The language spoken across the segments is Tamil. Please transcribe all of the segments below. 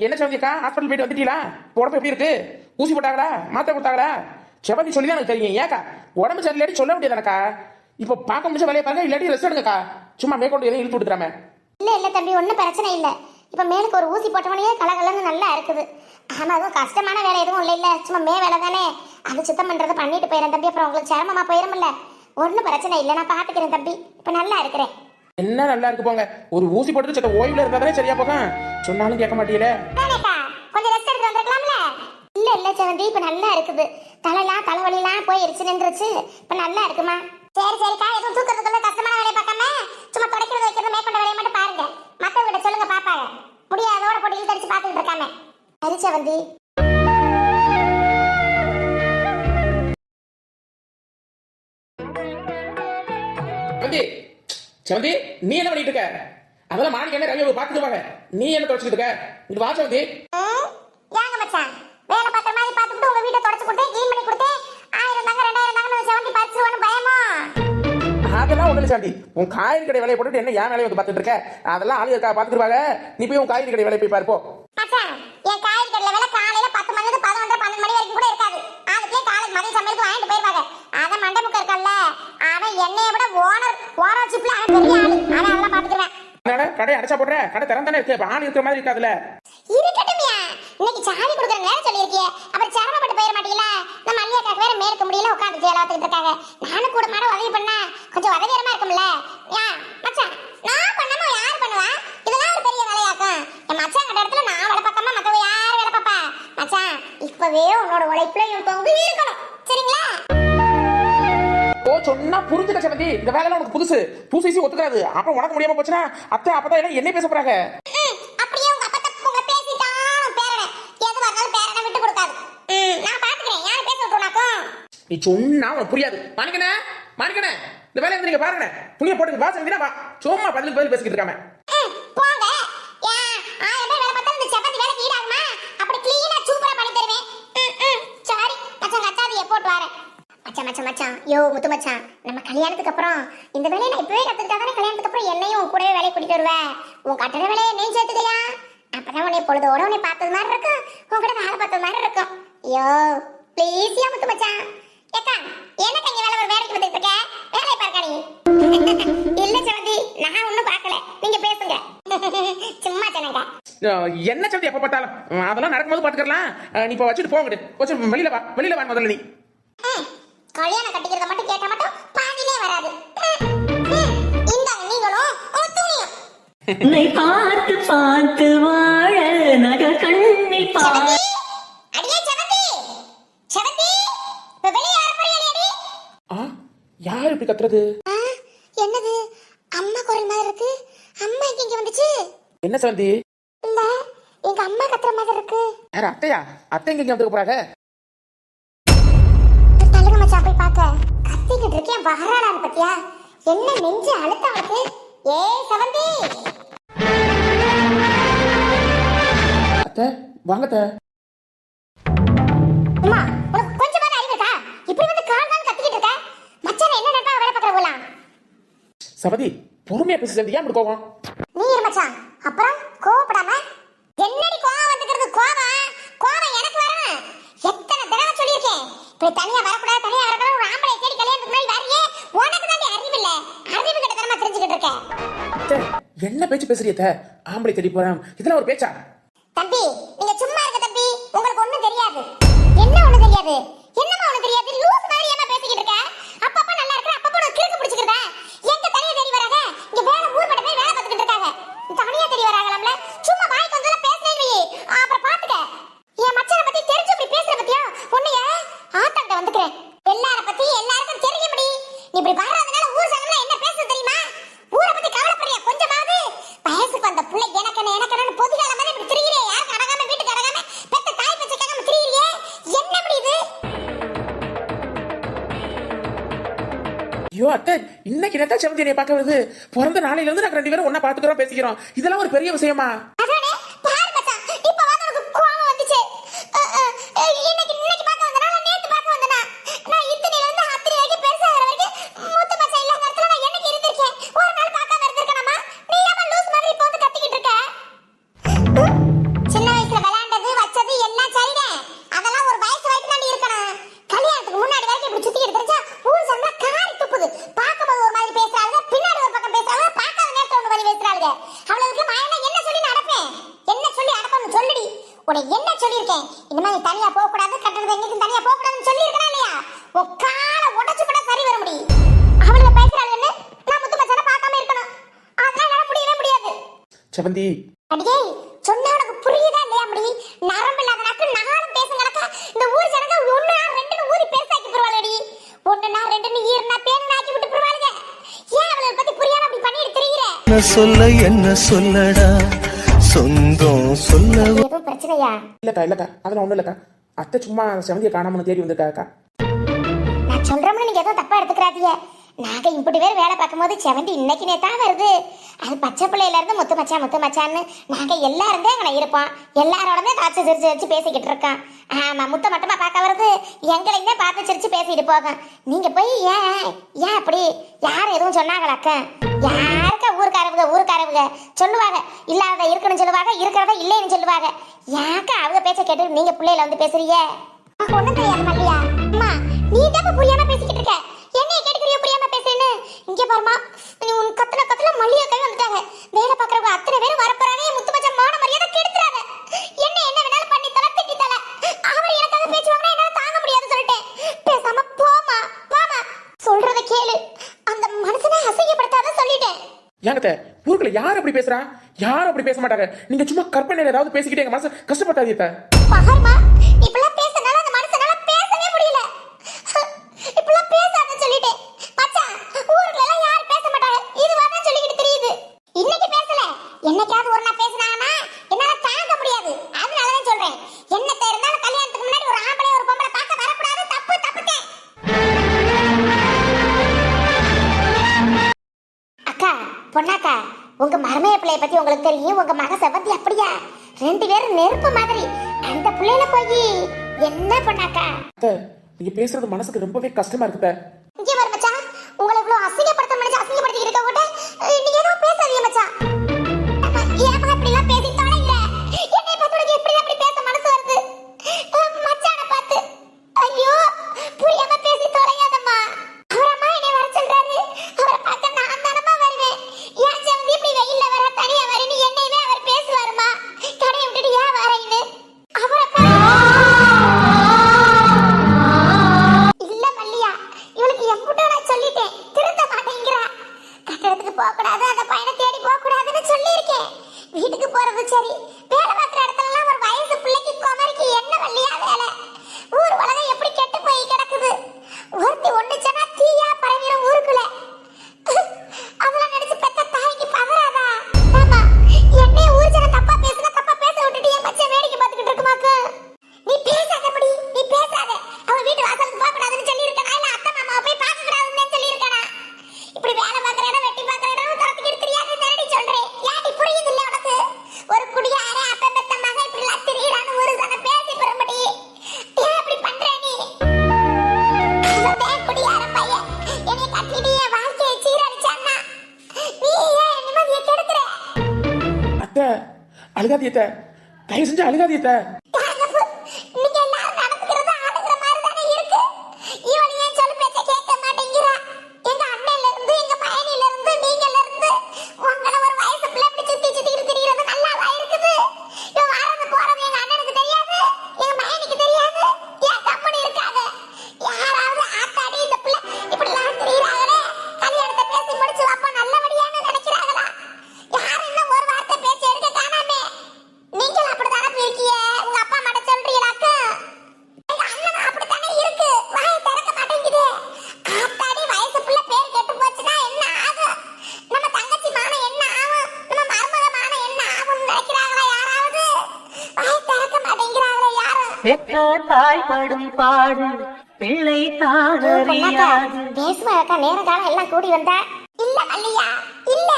என்ன சந்திக்கா, ஹாஸ்பிட்டல் போயிட்டு வந்துட்டீங்களா? உடம்பு எப்படி இருக்கு? ஊசி போட்டாங்களா? மாத்திரை கொடுத்தாங்களா? செவந்தி சொல்லி தான் எனக்கு தெரியும். ஏக்கா உடம்பு சரியில்லாட்டி சொல்ல முடியாதானக்கா? இப்போ பார்க்க முடிஞ்ச வேலையை பாருங்க, இல்லாட்டி ரெஸ்ட் எடுங்கக்கா. சும்மா மேற்கொண்டு எதையும் இழுத்து விட்டுறாம. இல்ல தம்பி, ஒன்றும் பிரச்சனை இல்லை. இப்போ மேலுக்கு ஒரு ஊசி போட்டவனே கலகலன்னு நல்லா இருக்குது. ஆமா, அதுவும் கஷ்டமான வேலை எதுவும் இல்லை. சும்மா வேலை தானே, அது சுத்தம் பண்றதை பண்ணிட்டு போயிடறேன் தம்பி. அப்புறம் உங்களுக்கு சிரமமா போயிடும்ல. ஒன்றும் பிரச்சனை இல்லை, நான் பார்த்துக்கிறேன் தம்பி. இப்போ நல்லா இருக்கிறேன். என்ன நல்லா இருக்கு போங்க. ஒரு ஊசி போட்டு சட்ட ஓய்வுல இருந்தாதானே சரியா போகும். சொன்னாலும் கேட்க மாட்டீங்களே. கொஞ்சம் ரெஸ்ட் எடுத்து வந்திருக்கலாம்ல. இல்ல செவந்தி, இப்ப நல்லா இருக்குது. தலைவலிலாம் போயிருச்சு, நின்றுச்சு. இப்ப நல்லா இருக்குமா? சரிக்கா, எதுவும் தூக்கத்துக்குள்ள கஷ்டமான வேலையை பார்க்காம சும்மா தொடக்கிறது வைக்கிறது மேற்கொண்ட வேலையை மட்டும் பாருங்க. மத்தவங்கிட்ட சொல்லுங்க பாப்பாங்க. முடியாதோட போட்டு இழுத்தடிச்சு பார்த்துட்டு இருக்காம. சரி செவந்தி. செவந்தி, நீ என்ன பண்ணிட்டு இருக்க? அதெல்லாம் மாணிக்க என்ன ரவி பாத்துட்டு வாங்க. நீ என்ன தொடச்சிட்டு இருக்க? இங்க வா செவந்தி. ஏங்க மச்சான், வேலை பார்க்குற மாதிரி பார்த்துட்டு உங்க வீட்டை தொடச்சு கொடுத்து க்ளீன் பண்ணி கொடுத்து 1000 தாங்க 2000 தாங்க செவந்தி பறிச்சுவான்னு பயமா? அதெல்லாம் ஒண்ணு சாந்தி, உன் காய்கறி கடை வேலையை போட்டுட்டு என்ன ஏன் வேலையை வந்து பார்த்துட்டு இருக்க? அதெல்லாம் ஆளு இருக்கா பாத்துருவாங்க. நீ போய் உன் காய்கறி கடை வேலையை போய் பார்ப்போம். மச்சான், என் காய்கறி கடையில வேலை காலையில 10 மணில இருந்து 11 12 மணி வரைக்கும் கூட இருக்காது. அதுக்குள்ளே காலையில மதிய சமையலுக்கு வாங்கிட்டு போயிருவாங்க. அத மண்டபுக்கு இருக்கல்ல, அவன் என்னைய விட ஓனர் சிப்ல அவன் பெரிய ஆளு. அதெல்லாம் பாத்துக்கிறேன். கடை அடைச்சா போடுற, கடை திறந்தானே இருக்கு. ஆள் இருக்கிற மாதிரி இருக்காதுல்ல. இருக்கட்டும்யா, இன்னைக்கு சாவி கொடுக்குற நேரம் சொல்லியிருக்கியே. அப்புறம் சிரமப்பட்டு போயிட மாட்டீங்களா? நம்ம அண்ணியாக்காக்கு வேற மேற்க முடியல உட்காந்து வேலை பார்த்துட்டு இருக்காங்க. நானும் கூட மாட உதவி பண்ண கொஞ்சம் உதவிகரமா இருக்கும்ல. மச்சான், நான் பண்ணாம யார் பண்ணுவா? இதெல்லாம் ஒரு பெரிய வேலையாக்கும். என் மச்சான் கிட்ட இடத்துல நான் வேலை பார்க்காம மத்தவங்க யார் வேலை பார்ப்பா? மச்சான், இப்பவே உன்னோட உழைப்புல இவன் தொங்கு இருக்கணும், சரிங்களா? சொன்னா புரிஞ்சுக்க செவந்தி. இந்த வேலை உனக்கு புதுசு புதுசு ஒத்துக்காது. அப்புறம் உனக்கு முடியாம போச்சுன்னா அத்தை அப்பதான் என்ன பேச போறாங்க. அப்படியே உங்க அப்பா தப்பு பேசிட்டாலும் பேரனே எது வரனாலும் பேரனை விட்டு கொடுக்காது. நான் பாத்துக்கிறேன். யாரை பேச விட்டுனாக்கும்? நீ சொன்னா உனக்கு புரியாது. மாணிக்கனே இந்த வேலை வந்து நீங்க பாருங்க. புளிய போட்டு வா செவந்தினா வா. சும்மா பதில் பேசிக்கிட்டு இருக்காம போங்க. 1000 பேர் வேலை பார்த்தா இந்த செவந்தி வேலைக்கு ஈடாகுமா? அப்படி கிளீனா சூப்பரா பண்ணி தருவேன். சாரி மச்சான், கத்தாதியே போட்டு வரேன். மச்சான் யோ முத்து மச்சான், நம்ம கல்யாணத்துக்கு அப்புறம் இந்த வேலையை நான் இப்பவே கத்துக்கிட்டாதானே கல்யாணத்துக்கு அப்புறம் என்னையும் உன் கூடவே வேலையை கூட்டிட்டு வருவேன். உன் கட்டண வேலையை என்னையும் சேர்த்துக்கையா? அப்பதான் உன்னை பொழுதோட உன்னை பார்த்தது மாதிரி இருக்கும், உன் கூட வேலை பார்த்தது மாதிரி இருக்கும். யோ ப்ளீஸ் யா முத்து மச்சான். ஏக்கா எனக்கு இங்க வேலை ஒரு வேலைக்கு வந்துட்டு இருக்க, வேலையை பார்க்க நீ. இல்ல செவந்தி, நான் ஒன்னும் பார்க்கல, நீங்க பேசுங்க. சும்மா சொன்னேங்க. என்ன செவந்தி எப்ப பார்த்தாலும் அதெல்லாம் நடக்கும்போது பாத்துக்கலாம். நீ இப்ப வச்சுட்டு போங்கடு. கொஞ்சம் வெளியில வா முதல்ல. நீ கல்யாணம் கட்டிக்கிறத மட்டும் கேட்டா மட்டும் பாதிலே வராது. இந்தாங்க நீங்களும் உங்க துணியும். உன்னை பார்த்து பார்த்து வாழ நக கண்ணில் பார். அடியே செவந்தி இப்ப வெளிய யார போறியடி? யார் இப்படி கத்துறது? என்னது அம்மா குரல் மாதிரி இருக்கு. அம்மா இங்க வந்துச்சு. என்ன செவந்தி? இல்ல, எங்க அம்மா கத்துற மாதிரி இருக்கு. யார அத்தையா? அத்தை இங்க வந்து போறாங்க. போய் பாக்க கத்திக்கிட்டு இருக்கேன். வராடான்னு பத்தியா? என்ன நெஞ்சு அழுத்தம் இருக்கு. ஏய் செவந்தி, அத்தை வாங்க அத்தை. அம்மா உனக்கு கொஞ்சமா அறிவு இருக்கா? இப்படி வந்து கால் கால் கத்திக்கிட்டு இருக்க. மச்சான் என்ன நடப்பா வேலை பார்க்கற போலாம். சவதி பொறுமையா பேச செவந்தி, ஏன் இப்படி கோவம்? நீ இரு மச்சான், அப்புறம் கோவப்படாம. என்னடி கோவம் வந்துக்கிறது? கோவம் எனக்கு வரும். எத்தனை தடவை சொல்லியிருக்கேன், இப்படி தனியா வரக்கூடாது, தனியா வரக்கூடாது. ஒரு ஆம்பளை தேடி கல்யாணத்துக்கு முன்னாடி வரையே உனக்கு தான் அறிவு இல்ல. அறிவு கிட்ட தரமா தெரிஞ்சுக்கிட்டு இருக்கேன். என்ன பேச்சு பேசுறீங்க? ஆம்பளை தேடி போறான், இதெல்லாம் ஒரு பேச்சா? தம்பி நீங்க சும்மா இருக்க தம்பி. உங்களுக்கு ஒண்ணும் தெரியாது. என்ன ஒண்ணும் தெரியாது? என்னமா ஒண்ணும் தெரியாது? லூஸ் மாதிரி ஏமா பேசிக்கிட்டு இருக்க? அப்பப்ப நல்லா இருக்க, அப்பப்ப உனக்கு கிறுக்கு பிடிச்சிக்கிறதா? எங்க தனியா தேடி வராங்க? இங்க வேலை ஊர்பட்ட போய் வேலை பார்த்துக்கிட்டு இருக்காங்க. தனியா தேடி வராங்களாம்ல. சும்மா வாய் கொஞ்சம் பேசுறேன்னு அப்புறம் பாத்துக்க. என் மச்சான பத்தி தெரிஞ்சு இப்படி பேசுற பத்தியா உன்னைய ஆத்தாண்ட வந்துக்கிறேன். எல்லார பத்தி எல்லாருக்கும் தெரிய முடி. நீ இப்படி வர்றதுனால ஊர் சங்கம்ல என்ன பேசுது தெரியுமா? ஊரை பத்தி கவலைப்படுறியா கொஞ்சமாவது? வயசுக்கு வந்த புள்ள எனக்கன்னு பொதுகால மாதிரி இப்படி திரியிறியே. யாருக்கு அடங்காம வீட்டுக்கு அடங்காம பெத்த தாய் பச்சை கேட்காம திரியிறியே. என்ன இப்படி இது? ஐயோ அத்தை, இன்னைக்கு நேத்தா செவந்தி என்னை பார்க்க வருது. பிறந்த நாளையில இருந்து நாங்க 2 பேரும் ஒண்ணா பாத்துக்கிறோம், பேசிக்கிறோம். இதெல்லாம் ஒரு பெரிய விஷயமா? அதானே பாரு மச்சான், இப்ப வந்து உனக்கு கோவம் வந்துச்சு. இன்னைக்கு பார்க்க வந்தனா நேத்து பார்க்க வந்தனா? நான் இத்தனையில இருந்து அத்தனையாகி பெருசாகிற வரைக்கும் மூத்த மச்சான் இல்லாத நேரத்துல நான் என்னைக்கு இருந்திருக்கேன்? ஒரு நாள் பார்க்காம இருந்திருக்கேனாமா? நீ ஏமா லூஸ் மாதிரி இப்போ வந்து கத்திக்கிட்டு இருக்க? சின்ன வயசுல உனக்கு என்ன சொல்லியிருக்கேன்? இந்த மாதிரி தனியா போக கூடாது, கட்டணத்தை எங்கேயும் தனியா போக கூடாதுன்னு சொல்லியிருக்கேனா இல்லையா? உன் காலை உடைச்சு கூட சரி வர முடியும். அவளுக்கு பேசுறாங்கன்னு நான் முத்து மச்சான பார்க்காம இருக்கணும். அதனால என்னால முடியவே முடியாது. செவந்தி அடியே சொன்னா உனக்கு புரியுதா இல்லையா? முடி நரம்பு இல்லாத நாக்கு நகாலம் பேசுங்கடக்கா. இந்த ஊர் ஜனங்க ஒண்ணு நான் ரெண்டுன்னு ஊரி பெருசாக்கி போடுவாளடி. ஒண்ணு நான் ரெண்டுன்னு ஈர்னா பேன்னு ஆக்கி விட்டு போடுவாளுங்க. ஏன் அவளை பத்தி புரியாம அப்படி பண்ணிட்டு திரியிற? என்ன சொல்லடா சொந்தம் சொல்ல. ஏதோ பிரச்சனையா? இல்லக்கா அதெல்லாம் ஒண்ணும் இல்லக்கா. அத்தை சும்மா செவந்தியை காணாமனு தேடி வந்திருக்காக்கா. நான் சொல்றோம்னு நீங்க ஏதோ தப்பா எடுத்துக்கிறாதீங்க. நாங்க இப்படி பேர் வேலை பார்க்கும்போது செவந்தி இன்னைக்கு நேத்தான் வருது. அது பச்சை பிள்ளையில இருந்து முத்து மச்சான்னு நாங்க எல்லாருந்தே அங்கே இருப்போம். எல்லாரோடமே காய்ச்சி சிரிச்சு பேசிக்கிட்டு இருக்கோம். ஆமா, முத்த மட்டுமா பார்க்க வருது, எங்களையுமே பார்த்து சிரிச்சு பேசிட்டு போகும். நீங்க போய் ஏன் அப்படி யாரும் எதுவும் சொன்னாங்களாக்க? யாருக்கா ஊருக்காரவுக சொல்லுவாங்க, இல்லாத இருக்குன்னு சொல்லுவாங்க, இருக்கிறத இல்லைன்னு சொல்லுவாங்க. யாக்கா அவங்க பேச்ச கேட்டு நீங்க பிள்ளையில வந்து பேசுறீங்க? ஒண்ணும் தெரியாது மல்லியா. அம்மா நீ தான் புரியாம பேசிக்கிட்டு இருக்க. என்னைய கேட்கறியோ புரியாம பேசுறேன்னு? இங்க பாருமா, நீ உன் கத்துன மல்லியா கை வந்துட்டாங்க. வேலை பாக்குறவங்க அத்தனை பேரும் வரப்போறாங்க. முத்து மச்சான் மான மரியாதை கெடுத்துறாங்க. என்ன வேணாலும் பண்ணி தல திட்டி தல. அவர் எனக்காக பேச்சு வாங்கினா என்னால தாங்க முடியாது சொல்லிட்டேன். பேசாம போமா. சொல்றத கேளு. அந்த மனுஷனை அசிங்கப்படுத்தாத சொல்லிட்டேன். ஏங்கத்த ஊருக்குள்ள யார் அப்படி பேசுறா? யாரும் அப்படி பேச மாட்டாங்க. நீங்க சும்மா கற்பனையில ஏதாவது பேசிக்கிட்டே எங்க மனசு கஷ்டப்பட்டாதீங்க. பகர்மா இப்பெல்லாம் பேசனால அந்த மனுஷனால பேசவே முடியல. இப்பெல்லாம் பேசாத சொல்லிட்டேன். மச்சான் ஊருக்குள்ள எல்லாம் யாரும் பேச மாட்டாங்க. இதுவா தான் சொல்லிக்கிட்டு தெரியுது. இன்னைக்கு பேசல, என்னைக்காவது ஒரு நாள் பேசினாங்கன்னா என்னால தாங்க முடியாது. அதனால தான் சொல்றேன். என்னத்த இருந்தாலும் கல்யாணத்துக்கு முன்னாடி ஒரு ஆம்பளை ஒரு பொம்பளை பார்க்க வரக்கூடாது. தப்புதேன். அக்கா பொண்ணாக்கா, உங்க மருமைய பிள்ளைய பத்தி உங்களுக்கு தெரியும். உங்க மக செவந்தி அப்படியா? ரெண்டு பேரும் நெருப்பு மாதிரி. அந்த பிள்ளைல போய் என்ன பண்ணாக்கா? அத்தை நீங்க பேசுறது மனசுக்கு ரொம்பவே கஷ்டமா இருக்குத. இங்க வர மச்சான், உங்களை இவ்வளவு அசிங்கப்படுத்த நினைச்சு அசிங்கப்படுத்தி இருக்க கூட நீங்க எதுவும் பேசாதீங்க மச்சான். ஏமா இப்படி எல்லாம் பேசி தொலைங்க. என்னை பார்த்து எப்படி அப்படி பேச மனசு வருது? மச்சானை பார்த்து ஐயோ புரியாம பேசி தொலையாதம்மா. அவரம்மா என்னை வர சொல்றாரு. அவரை பார்க்க நான் தானமா வருவேன். ஏன் செவந்தி இப்படி வெயில்ல வர தனியா வரேன்னு என்னையவே அவர் பேசுவாருமா. கடையை விட்டுட்டு ஏன் வரேன்னு அவரை இல்ல மல்லியா, இவளுக்கு எம்புட்டோ நான் சொல்லிட்டேன். திருத்த மாட்டேங்கிறா. கட்டடத்துக்கு போக கூடாது, அந்த பையனை தேடி போக கூடாதுன்னு சொல்லியிருக்கேன். வீட்டுக்கு போறது சரி, வேலை பார்க்குற இடத்துல எல்லாம் ஒரு வயசு பிள்ளைக்கு குமரிக்கு என்ன மல்லியா வேலை? ஊர் உலகம் எப்படி கெட்டு போய் கிடக்குது. ஒருத்தி ஒண்ணுச்சனா தீயா பரவிடும் ஊருக்குள்ள. அதெல்லாம் நினைச்சு பெத்த தாய்க்கு பதறாதா? ஆமா, என்னைய ஊர் ஜன தப்பா பேசுனா தப்பா பேச விட்டுட்டு என் மச்ச வேடிக்கை பார்த்துக்கிட்டு இருக்குமாக்கு. நீ பேசாதபடி, நீ பேசாத. அவ வீட்டு வாசலுக்கு போக கூடாதுன்னு சொல்லியிருக்கனா? இல்ல அத்தை மாமாவை போய் பார்க்க கூடாதுன்னு சொல்லியிருக்கனா? இப்படி வேலை பார்க்குற இடம் வெட்டி பார்க்குற இடம் தரத்துக்கிட்டு தெரியாது நேரடி சொல்றேன். ஏன்டி புரியுது இல்ல உனக்கு? ஒரு குடியார அப்ப பெத்த மகன் இப்படி லத்திரிடான்னு ஒரு சன பேசி பெரும்படி ஏன் இப்படி பண்ற நீ? அவன் குடியார பையன் என்னை கட்டிட்டு என் வாழ்க்கையை சீரழிச்சான்னா நீ ஏன் நிம்மதியை கெடுக்கிற? அத்தை அழுகாதீத்த, தயவு செஞ்சு அழுகாதீத்த. நீங்க எல்லாரும் நடந்துக்கிறது ஆடுகிற மாதிரி தானே இருக்கு. இவன் ஏன் சொல்லு பேச்ச கேட்க மாட்டேங்கிறா? எங்க அண்ணன்ல இருந்து எங்க பையனில இருந்து நீங்கல இருந்து உங்கள ஒரு வயசு பிள்ளை இப்படி சுத்திட்டு திரியறது நல்லாவா இருக்குது? இவன் வரது போறது எங்க அண்ணனுக்கு தெரியாது, எங்க பையனுக்கு தெரியாது. ஏன் கம்பெனி இருக்காங்க? யாராவது ஆத்தாடி இந்த பிள்ளை இப்படி எல்லாம் திரியறாங்களே, கல்யாணத்தை பேசி முடிச்சு அப்ப நல்லபடியான்னு நினைக்கிறாங்களா? யாரும் இன்னும் ஒரு வார்த்தை பேச்சு எடுக்க காணாமே. நீங்களும் அப்படித்தானே இருக்கீங்க. உங்க அப்பா அம்மா சொல்றீங்களாக்கு? எங்க அண்ணன் அப்படித்தானே இருக்கு. வாயை திறக்க மாட்டேங்குது. ஆத்தாடி வயசு பிள்ளை பேர் கெட்டு போச்சுன்னா என்ன ஆகும்? நம்ம தங்கச்சி மானம் என்ன ஆகும்? நம்ம மருமக மானம் என்ன ஆகும்னு நினைக்கிறாங்களா யாராவது? வாயை திறக்க மாட்டேங்கிறாங்களே யாரும். பெற்ற தாய் படும் பாடு பிள்ளை தானறியாது. பேசுவாக்கா நேரம் காலம் எல்லாம் கூடி வந்தா இல்ல மல்லியா இல்ல.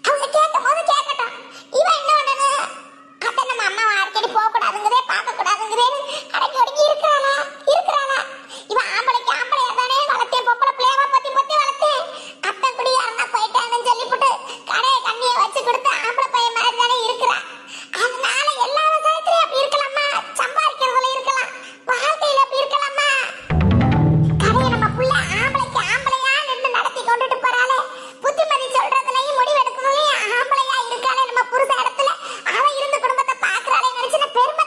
அவங்க கேட்கும் போது கேட்கட்டும். இவன் என்ன பண்ணனு? அத்தை நம்ம அம்மா அடிக்கடி போக கூடாதுங்கிறே பார்க்க கூடாதுங்கிறேன்னு அடக்கி ஒடுக்கி இருக்கிறாளா? இவன் ஆம்பளைக்கு ஆம்பளையா தானே வளர்த்தேன். பொம்பளை பிள்ளையவா பத்தி வளர்த்தேன். அத்தை குடியா இருந்தா போயிட்டாங்கன்னு சொல்லிவிட்டு கடையை கண்ணியை வச்சு கொடுத்து ஆம்பளை பையன் மாதிரி தானே இருக்கிறா. அதனால எல்லா விவசாயத்திலையும் அப்படி இருக்கலாமா? சம்பாதிக்கிறதுல இருக்கலாம், வாழ்க்கையில அப்படி இருக்கலாமா? கடையை நம்ம புள்ள ஆம்பளைக்கு ஆம்பளையா நின்று நடத்தி கொண்டுட்டு போறாளே, புத்திமதி சொல்றதுலயும் முடிவெடுக்கிறதுலயும் ஆம்பளையா இருக்காளே நம்ம புருஷ இடத்துல. அவ இருந்து குடும்பத்தை பாக்குறாளே நினைச்சு நான் பெருமை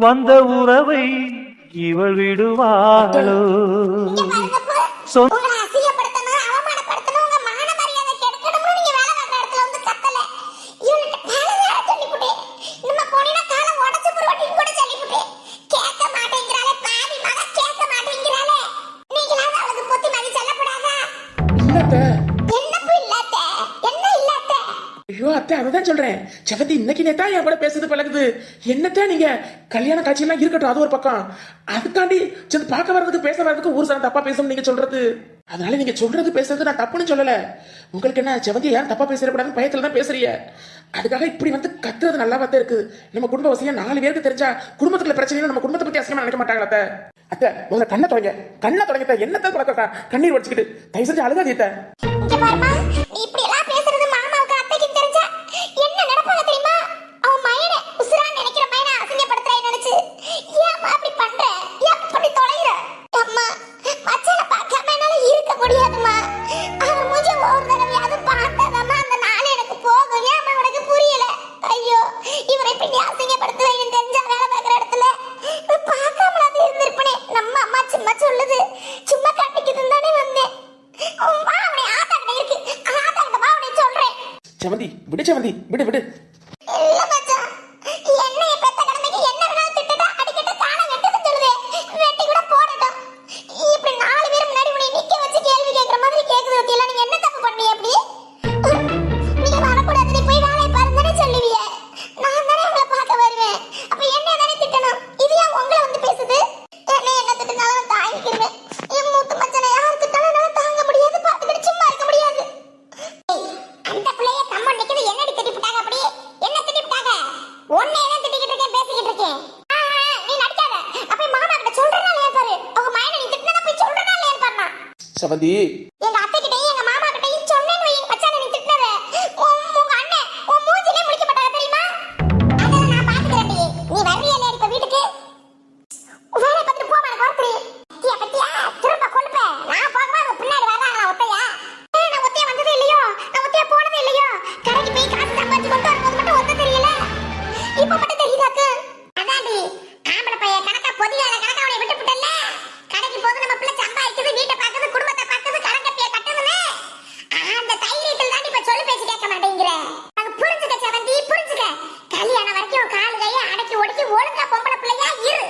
வந்த உறவை இவள் விடுவாளோ இங்க பாருங்க சொந்த உங்களை அசிங்கப்படுத்தணும் அவமானப்படுத்தணும் உங்க மான மரியாதை கெடுக்கணும்னு நீங்க வேலை பார்க்குற இடத்துல வந்து கத்தல இவன்கிட்ட வேலை சொல்லிவிட்டேன் நம்ம போனீங்கன்னா காலை உடச்சு புருவட்டின்னு கூட சொல்லிவிட்டேன் கேட்க மாட்டேங்கிறாளே பாவி மக கேட்க மாட்டேங்கிறாளே நீங்களாவது அவளுக்கு பொத்தி மதி சொல்லக்கூடாதா இல்லத்த என்னப்பு இல்லாத என்ன இல்லாத ஐயோ அத்தை அதான் சொல்றேன் செவந்தி இன்னைக்கு நேத்தா என் கூட பேசுறது பழகுது என்னத்த நீங்க கல்யாண காட்சியெல்லாம் இருக்கட்டும் அது ஒரு பக்கம் அதுக்காண்டி சரி பார்க்க வர்றதுக்கு பேச வர்றதுக்கு ஊர் சார் தப்பா பேசணும் நீங்க சொல்றது அதனால நீங்க சொல்றது பேசுறது நான் தப்புன்னு சொல்லல உங்களுக்கு என்ன செவந்தி ஏன் தப்பா பேசக்கூடாதுன்னு பயத்துல தான் பேசுறீங்க அதுக்காக இப்படி வந்து கத்துறது நல்லா தான் இருக்கு நம்ம குடும்ப வசதியா 4 பேருக்கு தெரிஞ்சா குடும்பத்துல பிரச்சனை நம்ம குடும்பத்தை பத்தி அசிங்கமா நினைக்க மாட்டாங்களா அத்தை அத்தை முதல்ல கண்ணை தொடங்க என்னத்த பழக்கா கண்ணீர் வச்சுக்கிட்டு தயவு செஞ்சு அழுகாதீத்த இங்க பாருமா நீ இப்படி எல்லாம் பேசுறது மாமாவுக்கு அத்தைக்கு தெரிஞ்சா என்ன நடப்பாங்க தெரியுமா அவன் மயனை உசுரான்னு நினைக்கிற மயனை அசிங்கப்படுத்துறாய் நினைச்சு ஏம்மா அப்படி பண்ற எப்படி தொலைற அம்மா மச்சான பார்க்காம என்னால இருக்க முடியாதுமா அவன் மூஞ்ச ஒரு தடவையாவது பார்த்தாதாம்மா அந்த நாள் எனக்கு போகும் ஏம்மா உனக்கு புரியல ஐயோ இவரை இப்படி அசிங்கப்படுத்துவேன்னு தெரிஞ்சா வேலை பார்க்குற இடத்துல நான் பார்க்காம அது இருந்திருப்பனே நம்ம அம்மா சும்மா சொல்லுது சும்மா காட்டிக்கிட்டு தானே வந்தேன் வா அவனை ஆத்தாக்கிட்ட இருக்கு ஆத்தாக்கிட்ட வா அவனை சொல்றேன் செவந்தி விடு இல்ல மச்சான் என்னைய பெத்த கடமைக்கு என்ன வேணாலும் திட்டுடா அடிக்கிட்டு காலை வெட்டுன்னு சொல்லுதே வெட்டி கூட போடட்டும் இப்படி 4 பேர் முன்னாடி உன்னை நிக்க வச்சு கேள்வி கேட்கற மாதிரி கேக்குது வத்தியெல்லாம் நீங்க என்ன தப்பு பண்ணீங்க அப்படி நீங்க வரக்கூடாது நீ போய் வேலையை பாருங்கன்னு சொல்லுவீங்க நான் தானே உங்களை பார்க்க வருவேன் அப்ப என்ன தானே திட்டணும் இது ஏன் உங்களை வந்து பேசுது என்ன திட்டினாலும் தாங்கிக்கிறேன் என் மூத்த மச்சனை யார் திட்டாலும் என்னால தாங்க முடியாது பார்த்துக்கிட்டு சும்மா இருக்க முடியாது அந்த பிள்ளைய கம்மன் நிக்குது என்னடி திட்டி விட்டாங்க அப்படி என்ன திட்டி விட்டாங்க உன்னை என்ன திட்டிக்கிட்டு இருக்கேன் பேசிக்கிட்டு இருக்கேன் நீ நடிக்காத அப்ப மாமா கிட்ட சொல்றேனா இல்லையா பாரு அவங்க மைண்ட் நீ திட்டினா போய் சொல்றேனா இல்லையா பாருமா செவந்தி எங்க அத்தை கிட்டயும் எங்க மாமா கிட்டயும் சொன்னேன்னு வை, எங்க மச்சானை நீ திட்டினத உங்க அண்ணன் உன் மூஞ்சிலே முடிக்க மாட்டாங்க தெரியுமா அதெல்லாம் நான் பாத்துக்கிறேன் நீ வர்றியா இல்லையா இப்ப வீட்டுக்கு வேலை பார்த்துட்டு போமா எனக்கு வரத்துறி பத்தியா திரும்ப கொழுப்ப நான் போகமா அவங்க பின்னாடி வர்றாங்களா ஒத்தையா நான் ஒத்தையா வந்ததே இல்லையோ நான் ஒத்தையா போனதே இல்லையோ கடைக்கு போய் காசு சம்பாதிச்சு கொண்டு வரும்போது மட்டும் ஒத்த தெரியல இப்ப மட்டும் தெரியுதாக்கு அதாண்டி ஆம்பளை பையன் கணக்கா பொதியால கணக்கா அவனை விட்டு விட்டல கடைக்கு போது நம்ம பிள்ளை சம்பாதிக்குது வீட்டை பார்க்குது குடும்பத்தை பார்க்குது கணக்கப்பிய கட்டுதுன்னு அந்த தைரியத்தில் தான் இப்ப சொல்லி பேசி கேட்க மாட்டேங்கிற அது புரிஞ்சுக்க செவந்தி புரிஞ்சுக்க கல்யாணம் வரைக்கும் காலு கையை அடக்கி ஒடுக்கி ஒழுங்கா பொம்பளை பிள்ளையா இரு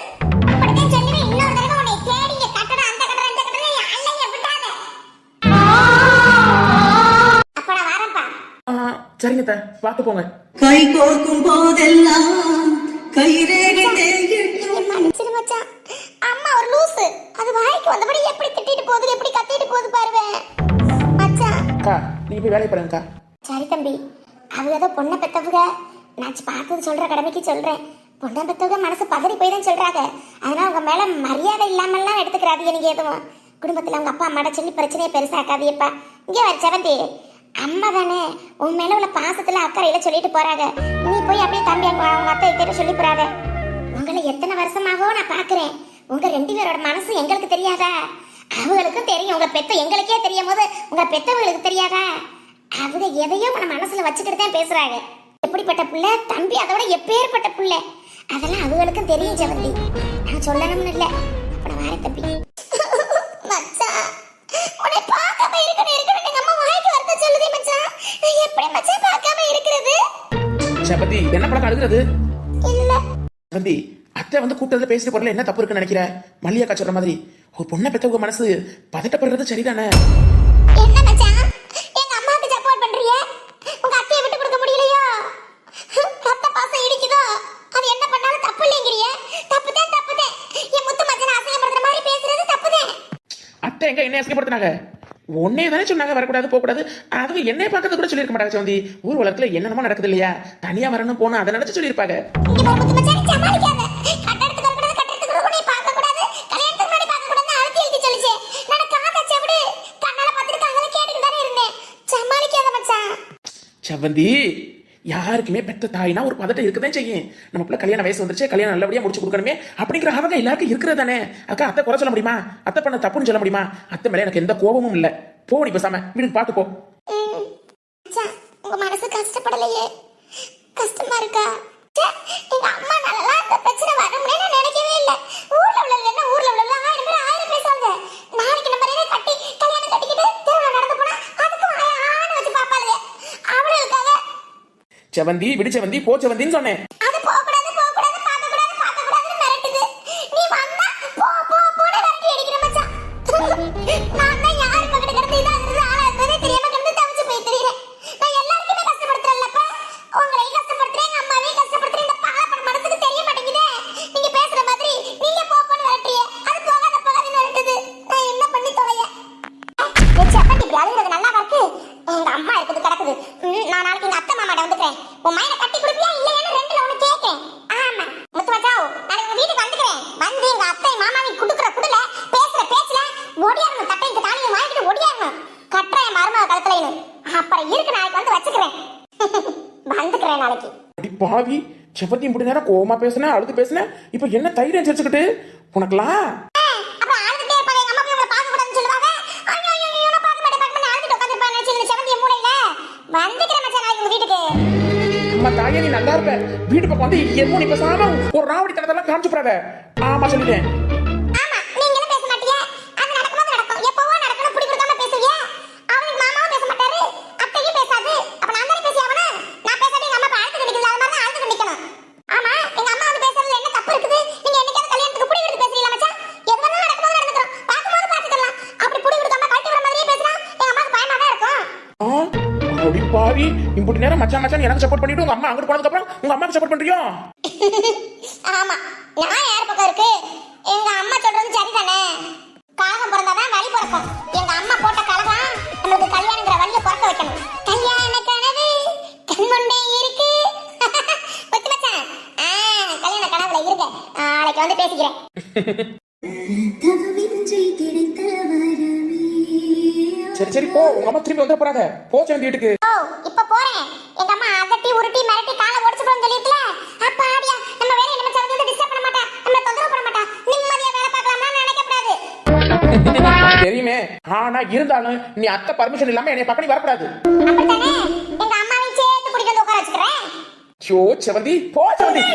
அப்படிதான் சொல்லுவேன் இன்னொரு தடவை உன்னை தேடி இங்க கட்டடம் அந்த கட்டடம் இந்த கட்டடம் அல்லைய விட்டாத அப்ப நான் வரேன்ப்பா சரிங்க அத்தை பார்த்து போங்க கை கோர்க்கும் போதெல்லாம் கைரேகை மன்னிச்சிரு மச்சான் அம்மா ஒரு லூசு அது வாய்க்கு வந்தபடி எப்படி திட்டிட்டு போகுது எப்படி கத்திட்டு போகுது பாருவே மச்சான் அக்கா நீங்க போய் வேலையை பாருங்கக்கா சரி தம்பி அவங்க ஏதோ பொண்ணை பெத்தவங்க நான் பார்த்தது சொல்ற கடமைக்கு சொல்றேன் பொண்ணை பெத்தவங்க மனசு பதறி போய் தான் சொல்றாங்க அதனால உங்க மேல மரியாதை இல்லாமல்லாம் எடுத்துக்கிறாதீங்க நீங்க எதுவும் குடும்பத்துல அவங்க அப்பா அம்மாட சொல்லி பிரச்சனையை பெருசாக்காதீப்பா இங்க வர செவந்தி அம்மா தானே உன் மேல உள்ள பாசத்துல அக்கறையில சொல்லிட்டு போறாங்க நீ போய் அப்படியே தம்பி அவங்க அத்தை கிட்ட சொல்லி போறாங்க உங்களை எத்தனை வருஷமாகவோ நான் பாக்குறேன் உங்க 2 பேரோட மனசு எங்களுக்கு தெரியாதா அவங்களுக்கும் தெரியும் உங்க பெத்த எங்களுக்கே தெரியும் போது உங்க பெத்தவங்களுக்கு தெரியாதா அவங்க எதையும் நம்ம மனசுல வச்சுக்கிட்டு தான் பேசுறாங்க எப்படிப்பட்ட பிள்ளை தம்பி அதை விட எப்பேற்பட்ட பிள்ளை அதெல்லாம் அவங்களுக்கும் தெரியும் செவந்தி நான் சொல்லணும்னு இல்லை அப்ப நான் வாரேன் தம்பி மச்சான் உன்னை பார்க்காம இருக்கணும் எங்க அம்மா வாய்க்கு வரத சொல்லுதே மச்சான் நான் எப்படி மச்சான் பார்க்காம இருக்கிறது செவந்தி என்ன பழக்கம் அழுகிறது இல்ல செவந்தி அத்தை வந்து கூட்டத்துல பேசிட்டு போறல என்ன தப்பு இருக்குன்னு நினைக்கிற மல்லியக்கா சொல்ற மாதிரி ஒரு பொண்ணை பெத்தவங்க மனசு பதட்டப்படுறது சரிதானே என்ன மச்சான் எங்க அம்மாக்கு சப்போர்ட் பண்றியே உங்க அத்தையை விட்டு கொடுக்க முடியலையோ ரத்த பாசம் இடிக்குதோ அது என்ன பண்ணாலும் தப்பு இல்லைங்கறியே தப்புதான் என் முத்து மச்சான் அசிங்கப்படுத்துற மாதிரி பேசுறது தப்புதான் அத்தை எங்க என்ன அசிங்கப்படுத்தினாங்க உன்னே தானே சொன்னாங்க வரக்கூடாது போகக்கூடாது அதுவும் என்னைய பார்க்கறது கூட சொல்லியிருக்க மாட்டாங்க செவந்தி ஊர் உலகத்துல என்னென்னமோ நடக்குது இல்லையா தனியா வரணும் போகணும் அதை நினைச்சு சொல்லியிருப்பாங்க இங்க பாரு முத்து மச்சான் சமாளிக்காத கட்டடத்துக்கு வரக்கூடாது கட்டடத்துக்கு கூட நீ பார்க்க கூடாது கல்யாணத்துக்கு முன்னாடி பார்க்க கூடாது அழுத்தி எழுதி சொல்லிச்சே நான் காதா செவடு கண்ணால பார்த்துட்டு அங்கல கேட்டுட்டு தானே இருந்தேன் சமாளிக்காத மச்சான் செவந்தி யாருக்குமே பெத்த தாய்னா ஒரு பதட்டம் இருக்கதான் செய்யும் நம்ம பிள்ளை கல்யாண வயசு வந்துருச்சு கல்யாணம் நல்லபடியா முடிச்சு கொடுக்கணுமே அப்படிங்கிற அவங்க எல்லாருக்கும் இருக்கிறது தானே அக்கா அத்தை குறை சொல்ல முடியுமா அத்தை பண்ண தப்புன்னு சொல்ல முடியுமா அத்தை மேல எனக்கு எந்த கோபமும் இல்ல போடி பேசாம வீட்டுக்கு பார்த்து போ மச்சான் உங்க மனசு கஷ்டப்படலையே கஷ்டமா இருக்கா எங்க அம்மா நல்லா இந்த பிரச்சனை வரும்னே செவந்தி விடு செவந்தி போ செவந்தின்னு சொன்னேன். அது போக கூடாது பார்க்க கூடாதுன்னு மிரட்டுது. நீ வந்தா போன்னு விரட்டி அடிக்கிற மச்சான். நான் தான் யார் பக்கத்துல கிடந்து இதாகிறது ஆளா இருந்ததே தெரியாம கிடந்து தவிச்சு போய் தெரியுறேன். நான் எல்லாருக்குமே கஷ்டப்படுத்துறேன்லப்பா. உங்களையும் கஷ்டப்படுத்துறேன், எங்க அம்மாவையும் கஷ்டப்படுத்துறேன். இந்த பாலப்பட மனசுக்கு தெரிய மாட்டேங்குதே. நீங்க பேசுற மாதிரி நீங்க போன்னு விரட்டியே. அது போகாதுன்னு விரட்டுது. நான் என்ன பண்ணி தொலைய? செப்பட்டி இப்படி அழுகுறது நல்லா இருக்கு. எங்க அம்மா இருக்குது கிடக்குது. நான் நாளைக்கு எங்க அத்தை மாமாட்ட வந்துக்கிறேன். உன் மையனை கட்டி கொடுப்பியா இல்லையான்னு ரெண்டுல ஒண்ணு கேட்கேன். ஆமா முத்து மச்சாவ், நாளைக்கு உங்க வீட்டுக்கு வந்துக்கிறேன். வந்து எங்க அத்தை மாமாவை குடுக்குற குடுல பேசுற பேச்சுல ஒடியாரணும். தட்டைக்கு தானியம் வாங்கிட்டு ஒடியாரணும். கட்டுற என் மருமக கழுத்துலன்னு. அப்புறம் இருக்கு நாளைக்கு வந்து வச்சுக்கிறேன். வந்துக்கிறேன் நாளைக்கு. அடி பாவி செவந்தி இப்படி நேரம் கோவமா பேசுன அழுது பேசுன இப்ப என்ன தைரியம் செஞ்சுக்கிட்டு உனக்குலாம். அப்புறம் அழுதுட்டே இருப்பாங்க. எங்க அம்மா போய் உங்களை பார்க்க கூடாதுன்னு சொல்லுவாங்க. ஐயோ நான் பார்க்க மாட்டேன் அழுதுட்டு உட்காந்துருப்பாங்க. நினைச்சு செவந்திய மூளையில வந்துக்கிறேன் மச்சான் நாளைக்கு உங்க வீட்டுக்கு. அம்மா தாயே நீ நல்லா இருப்ப. வீட்டு பக்கம் வந்து என்னமோ நீ பேசாம ஒரு ராவடி தனத்தெல்லாம் காமிச்சு போறாத. ஆமா சொல்லிட்டேன். ஆமா நீங்களும் பேச மாட்டீங்க. அது நடக்கும்போது நடக்கும். எப்பவோ நடக்கணும். புடி கொடுக்காம பேசுவீங்க. அவனுக்கு மாமாவும் பேச மாட்டாரு, அத்தையும் பேசாது. அப்ப நான் தானே பேசி ஆகணும். நான் பேசாட்டி எங்க அம்மா அழுத்து நிக்குது. அது மாதிரி அழுத்து நிக்கணும். ஆமா எங்க அம்மா வந்து பேசுறதுல என்ன தப்பு இருக்குது? நீங்க என்னைக்காவது கல்யாணத்துக்கு புடி கொடுத்து பேசுறீங்களா மச்சான்? எது வேணாலும் நடக்கும்போது நடந்துக்கிறோம். பார்க்கும்போது பார்த்துக்கலாம். அப்படி புடி கொடுக்காம கட்டி வர மாதிரியே பேசினா எங்க அம்மாக்கு பயமா தான் இருக்கும். அடி பாவி இப்படி நேரம் மச்சான் மச்சான் எனக்கு சப்போர்ட் பண்ணிட்டு உங்க அம்மா அங்கிட்டு போனதுக்கு அப்புறம் உங்க அம்மாக்கு சப்போர்ட் பண்றியோ? ஆமா நான் யார் பக்கம் இருக்கு? எங்க அம்மா சொல்றது சரிதானே. காகம் பிறந்தாதான் வழி பிறக்கும். எங்க அம்மா போட்ட கலகம் நமக்கு கல்யாணங்கிற வழியை பிறக்க வைக்கணும். கல்யாண கனவு கண்முண்டே இருக்கு. ஒத்து மச்சான் கல்யாண கனவுல இருங்க. நாளைக்கு வந்து பேசிக்கிறேன். சரி சரி போ உங்க அம்மா திரும்பி வந்துட போறாங்க. போ செவந்தி வீட்டுக்கு. ஓ இப்ப போறேன். எங்க அம்மா அதட்டி உருட்டி மிரட்டி காலை உடைச்சு போன்னு சொல்லிருக்கல. அப்ப ஆடியா நம்ம வேலையை நம்ம சவந்தி வந்து டிஸ்டர்ப் பண்ண மாட்டா, நம்ம தொந்தரவு பண்ண மாட்டா, நிம்மதியா வேலை பார்க்கலாம்னு நினைக்கக்கூடாது. தெரியுமே. ஆனா இருந்தாலும் நீ அத்தை பர்மிஷன் இல்லாம என்னைய பக்கம் நீ வரக்கூடாது. அப்படித்தானே எங்க அம்மாவையும் சேர்த்து பிடிக்க வந்து உட்கார வச்சுக்கிறேன். ஷோ செவந்தி போ செவந்தி.